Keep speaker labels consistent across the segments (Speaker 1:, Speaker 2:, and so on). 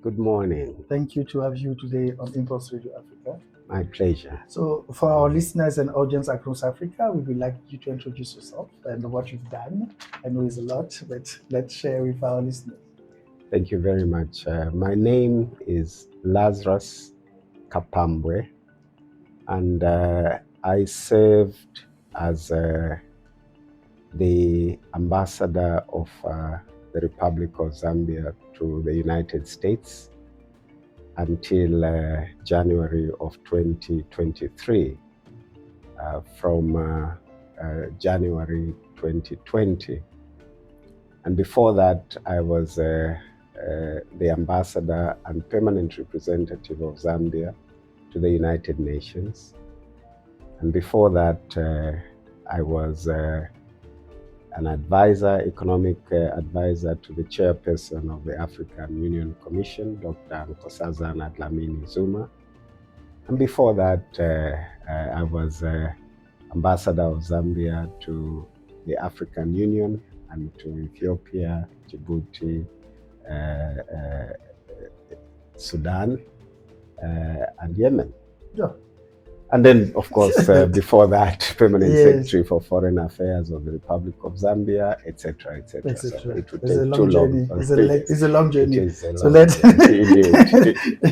Speaker 1: Good morning.
Speaker 2: Thank you to have you today on Impulse Radio Africa.
Speaker 1: My pleasure.
Speaker 2: So, for our listeners and audience across Africa, we would like you to introduce yourself and what you've done. I know it's a lot, but let's share with our listeners.
Speaker 1: Thank you very much. My name is Lazarous Kapambwe, and I served as the ambassador of the Republic of Zambia to the United States until January of 2023. From January 2020. And before that, I was the ambassador and permanent representative of Zambia to the United Nations. And before that, I was an advisor, economic advisor to the chairperson of the African Union Commission, Dr. Nkosazana Dlamini Zuma. And before that, I was ambassador of Zambia to the African Union and to Ethiopia, Djibouti, Sudan, and Yemen.
Speaker 2: Yeah.
Speaker 1: And then, of course, before that, permanent secretary for foreign affairs of the Republic of Zambia, etc., etc. So it would take too long.
Speaker 2: It's a long journey.
Speaker 1: It is a long
Speaker 2: So let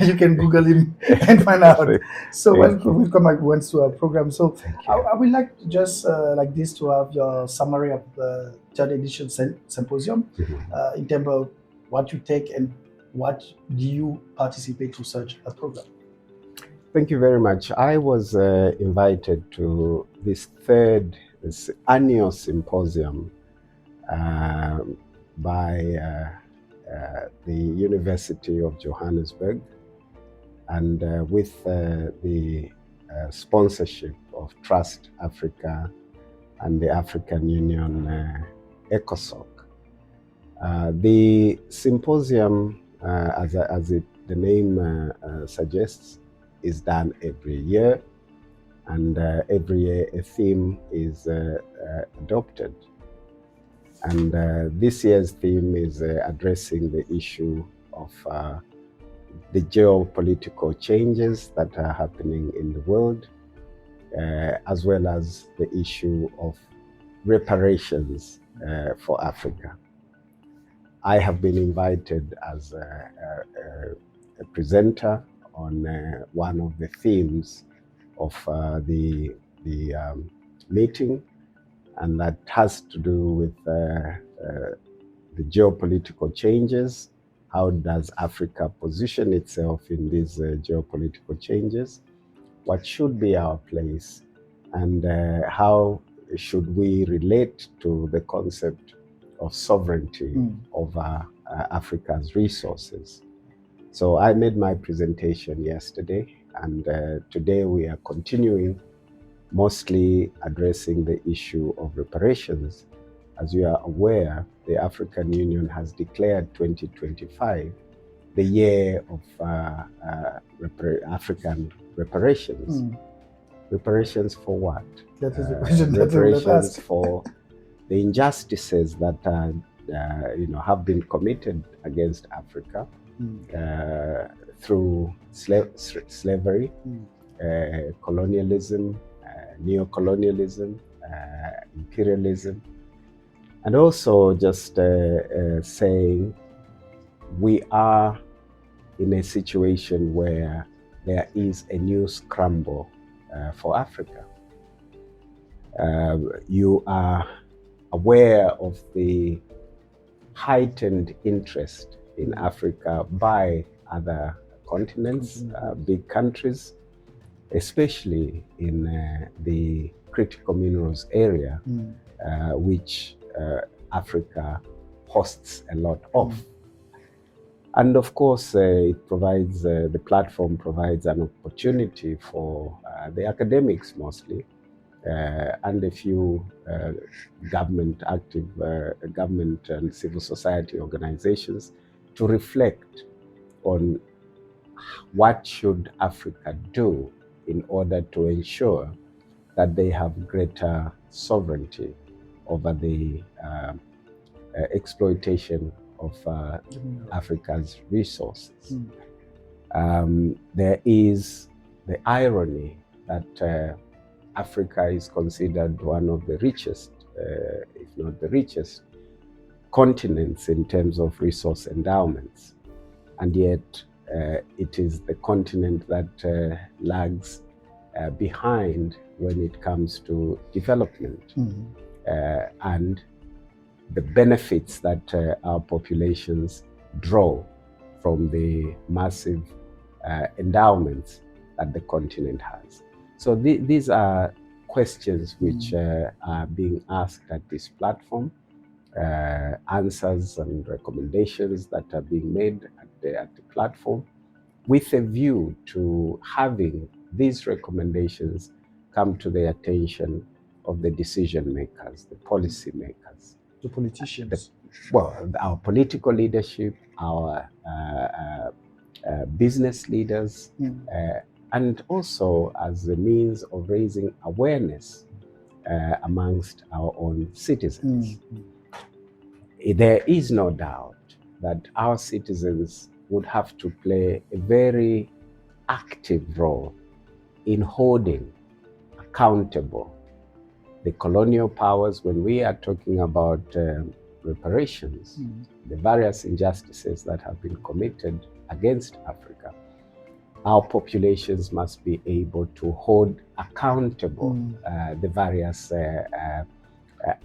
Speaker 2: you can Google him and find out. So welcome once to our program. So I would like to just like this to have your summary of the third edition symposium in terms of what you take and what do you participate to such a program.
Speaker 1: Thank you very much. I was invited to this annual symposium by the University of Johannesburg, and with the sponsorship of Trust Africa and the African Union ECOSOC. The symposium, as the name suggests, is done every year, and every year a theme is adopted. And this year's theme is addressing the issue of the geopolitical changes that are happening in the world, as well as the issue of reparations for Africa. I have been invited as a presenter on one of the themes of the meeting, and that has to do with the geopolitical changes. How does Africa position itself in these geopolitical changes? What should be our place, and how should we relate to the concept of sovereignty over Africa's resources? So I made my presentation yesterday, and today we are continuing, mostly addressing the issue of reparations. As you are aware, the African Union has declared 2025 the year of African reparations. Reparations for what?
Speaker 2: That is the question
Speaker 1: reparations for the injustices that have been committed against Africa. Through slavery, colonialism, neo-colonialism, imperialism, and also just saying we are in a situation where there is a new scramble for Africa. You are aware of the heightened interest in Africa by other continents, big countries, especially in the critical minerals area, which Africa hosts a lot of. And of course, it provides, the platform provides an opportunity for the academics mostly, and a few government and civil society organizations to reflect on what should Africa do in order to ensure that they have greater sovereignty over the exploitation of Africa's resources. There is the irony that Africa is considered one of the richest, if not the richest, continents in terms of resource endowments. And yet it is the continent that lags behind when it comes to development. And the benefits that our populations draw from the massive endowments that the continent has. So these are questions which are being asked at this platform, answers and recommendations that are being made at the platform, with a view to having these recommendations come to the attention of the decision makers, the policy makers.
Speaker 2: The politicians.
Speaker 1: Our political leadership, our business leaders, and also as a means of raising awareness amongst our own citizens. There is no doubt that our citizens would have to play a very active role in holding accountable the colonial powers when we are talking about reparations, the various injustices that have been committed against Africa. Our populations must be able to hold accountable the various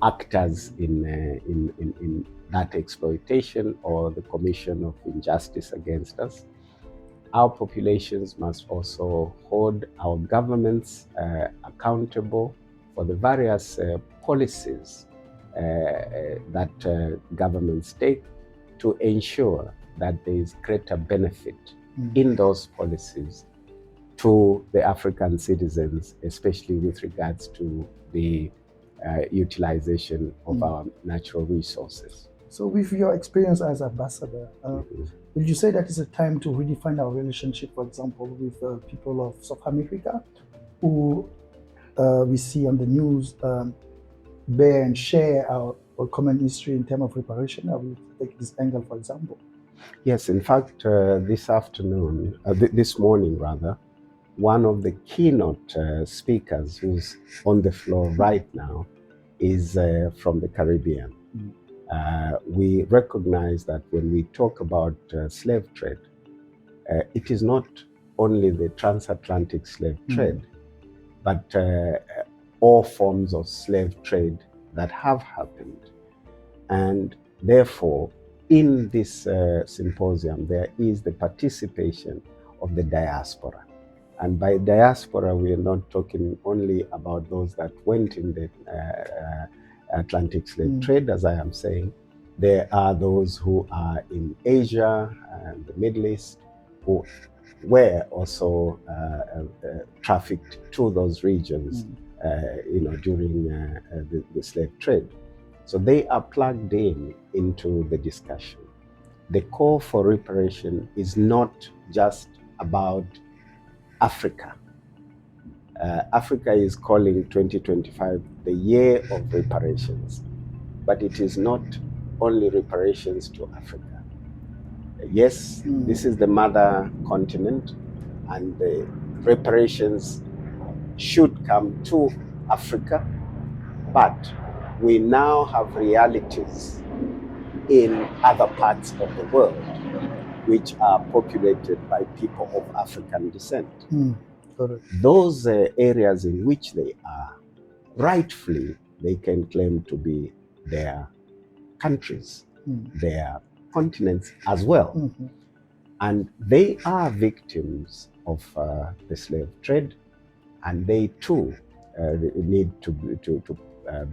Speaker 1: actors in that exploitation or the commission of injustice against us. Our populations must also hold our governments accountable for the various policies that governments take to ensure that there is greater benefit in those policies to the African citizens, especially with regards to the utilization of our natural resources.
Speaker 2: So with your experience as ambassador, would you say that it's a time to redefine our relationship, for example, with people of South America, who we see on the news bear and share our common history in terms of reparation? I will take this angle, for example.
Speaker 1: Yes, in fact, this morning, one of the keynote speakers who's on the floor right now is from the Caribbean. We recognize that when we talk about slave trade, it is not only the transatlantic slave trade, but all forms of slave trade that have happened. And therefore, in this symposium, there is the participation of the diaspora. And by diaspora, we are not talking only about those that went in the Atlantic slave trade, as I am saying. There are those who are in Asia and the Middle East who were also trafficked to those regions during the slave trade. So they are plugged into the discussion. The call for reparation is not just about Africa. Africa is calling 2025 the year of reparations, but it is not only reparations to Africa. Yes, this is the mother continent, and the reparations should come to Africa, but we now have realities in other parts of the world which are populated by people of African descent. Those areas in which they are, rightfully, they can claim to be their countries, their continents as well. And they are victims of the slave trade, and they too need to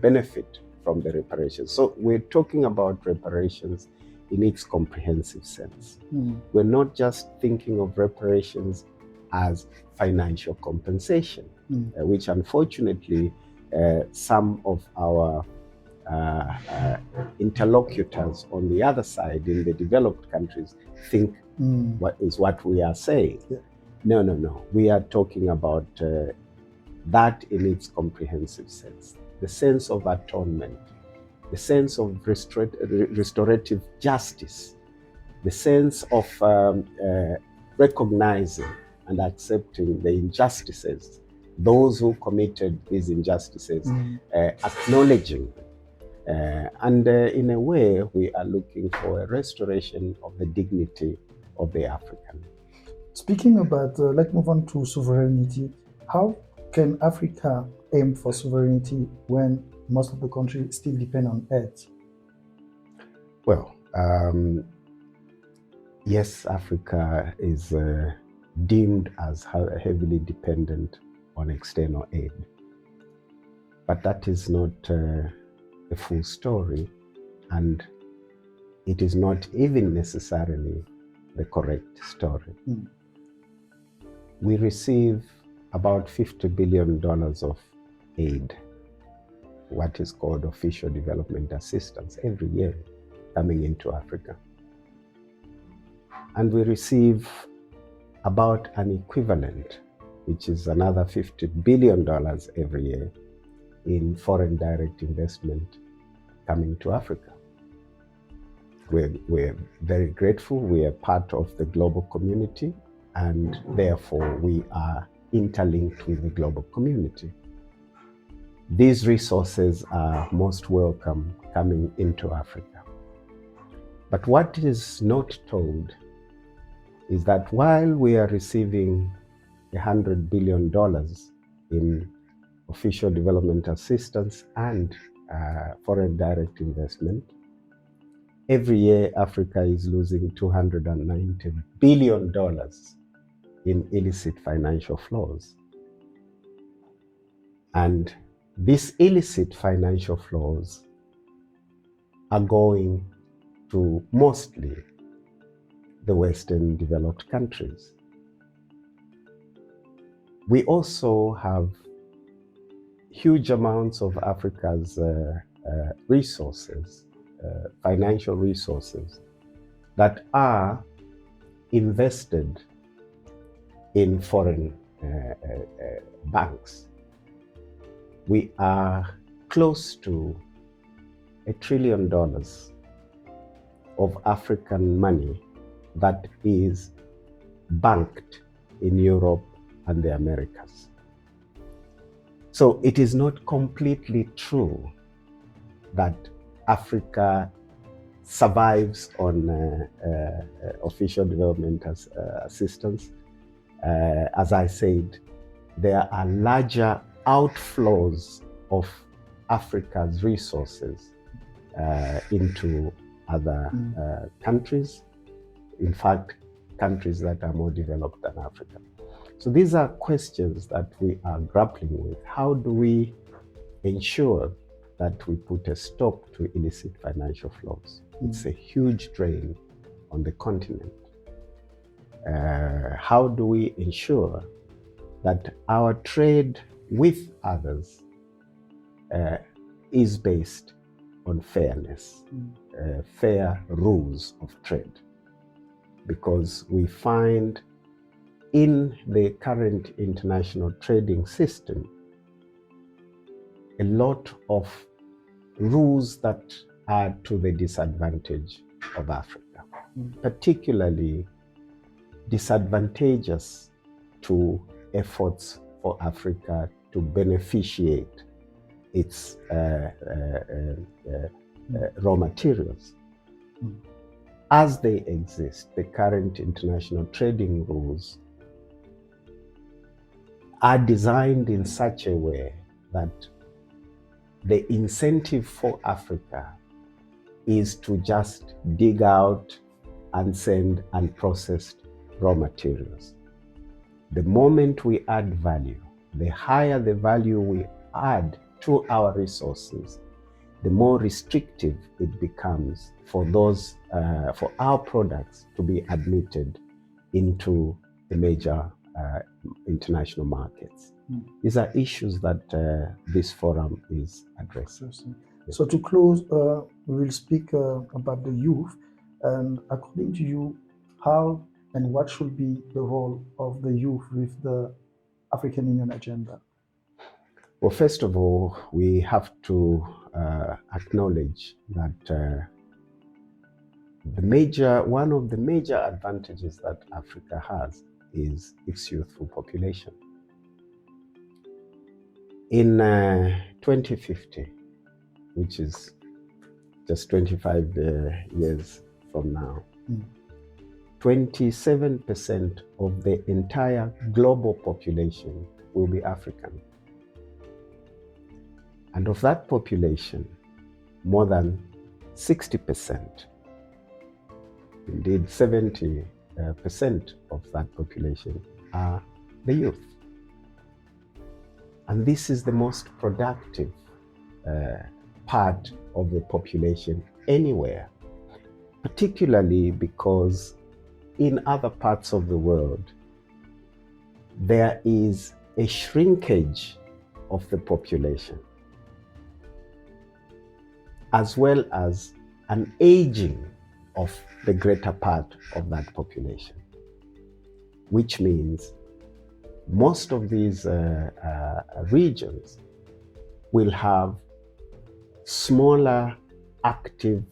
Speaker 1: benefit from the reparations. So we're talking about reparations in its comprehensive sense. We're not just thinking of reparations as financial compensation, which unfortunately some of our interlocutors on the other side in the developed countries think what we are saying. No. We are talking about that in its comprehensive sense. The sense of atonement, the sense of restorative justice, the sense of recognizing and accepting the injustices, those who committed these injustices, acknowledging them. And in a way, we are looking for a restoration of the dignity of the African.
Speaker 2: Speaking about, let's move on to sovereignty. How can Africa aim for sovereignty when most of the countries still depend on aid?
Speaker 1: Well, yes, Africa is deemed as heavily dependent on external aid. But that is not the full story, and it is not even necessarily the correct story. We receive about $50 billion of aid, what is called official development assistance, every year coming into Africa. And we receive about an equivalent, which is another $50 billion every year in foreign direct investment coming to Africa. We're very grateful. We are part of the global community, and therefore we are interlinked with the global community. These resources are most welcome coming into Africa. But what is not told is that while we are receiving $100 billion in official development assistance and foreign direct investment, every year Africa is losing $290 billion in illicit financial flows. And these illicit financial flows are going to mostly the Western developed countries. We also have huge amounts of Africa's resources, financial resources, that are invested in foreign banks. We are close to $1 trillion of African money that is banked in Europe and the Americas. So it is not completely true that Africa survives on official development assistance. As I said, there are larger outflows of Africa's resources into other countries. In fact, countries that are more developed than Africa. So these are questions that we are grappling with. How do we ensure that we put a stop to illicit financial flows? It's a huge drain on the continent. How do we ensure that our trade with others is based on fairness, fair rules of trade? Because we find in the current international trading system a lot of rules that are to the disadvantage of Africa, particularly disadvantageous to efforts for Africa to beneficiate its raw materials. As they exist, the current international trading rules are designed in such a way that the incentive for Africa is to just dig out and send unprocessed raw materials. The moment we add value, the higher the value we add to our resources, the more restrictive it becomes for those, for our products to be admitted into the major international markets. These are issues that this forum is addressing.
Speaker 2: So to close, we will speak about the youth, and according to you, how and what should be the role of the youth with the African Union agenda?
Speaker 1: Well, first of all, we have to acknowledge that one of the major advantages that Africa has is its youthful population. In 2050, which is just 25 years from now, 27% of the entire global population will be African. And of that population, more than 60%, indeed 70% of that population are the youth. And this is the most productive part of the population anywhere, particularly because in other parts of the world, there is a shrinkage of the population, as well as an aging of the greater part of that population, which means most of these regions will have smaller active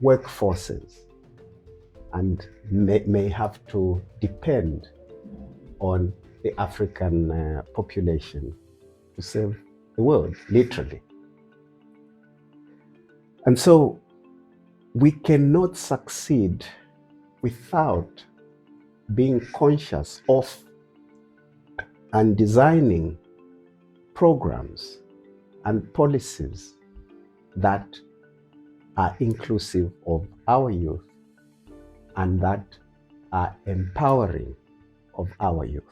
Speaker 1: workforces and may have to depend on the African population to save the world, literally. And so we cannot succeed without being conscious of and designing programs and policies that are inclusive of our youth and that are empowering of our youth.